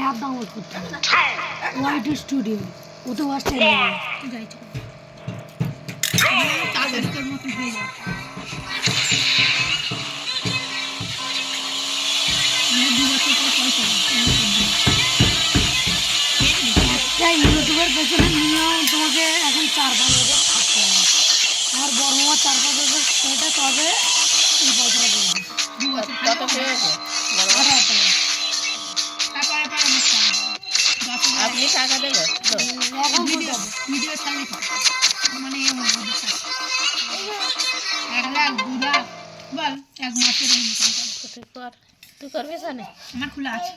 হাত ডাউনলোড করতে হবে হোয়াইট স্টুডিও ও তো আসছে যাইছে তাড়াতাড়ি তোর মতন হয়ে যাবে একটা ইউটিউবের পেছনে মিনিমাম তোমাকে এখন 4-5 হাজার থাকতে হবে আমার বড় মামা 4-5 হাজার সেটা তবে এই পয়সাটা পেয়েছে 2 বছর কত পেয়েছে? 8,000 টাকা আপনি টাকা দেবেন তো? এখন ভিডিও ছাড়লে মানে 1 লাখ 2 লাখ বল এক মাসের ইনকাম তুই করবি জানে আমার খোলা আছে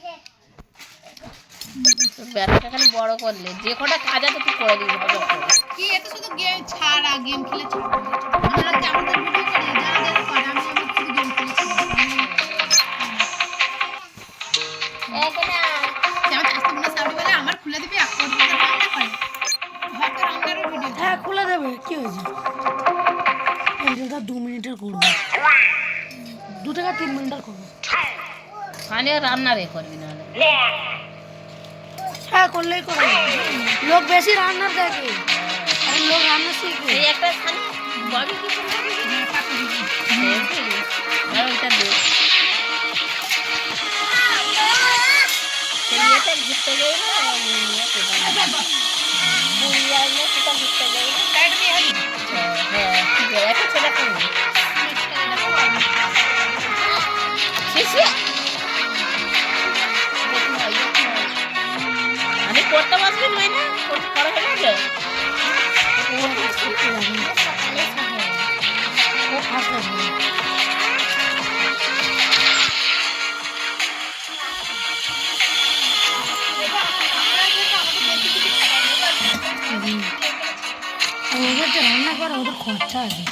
ব্যবসা খালি বড় করলে যে কটা কাজ আছে তুই করে দিবি ভালো করে। কি এটা শুধু গেম ছাড়া গেম খেলে ছাড়া আমরা কি আমাদের ভিডিও করি যারা যারা করে আমি শুধু গেম খেলে যেমন আজকে মনে সাউন্ড বলে আমার খুলে দিবি এক কোটি টাকা রান্না করে হয়তো রান্নার ভিডিও হ্যাঁ খুলে দেবে কি হয়েছে এইটা 2 মিনিটের করব 2 থেকে 3 মিনিটের করব খালি রান্না রে করবি না হলে হ্যাঁ করলেই করবে লোক বেশি রান্নার দেখে আর লোক রান্না শিখবে এই একটা খালি ববি কি করবি আর ওইটা দে এটা ঘুরতে যাই না পুরিয়া এলে সেটা ঘুরতে যাই না সাইড দিয়ে হাজি হ্যাঁ ঠিক আছে একটা ছেলে করবি শিশিয়া আমি করতে পারছি না না করা হয়ে গেছে ও ফাঁসবে ওদের রান্না করে ওদের খরচা আছে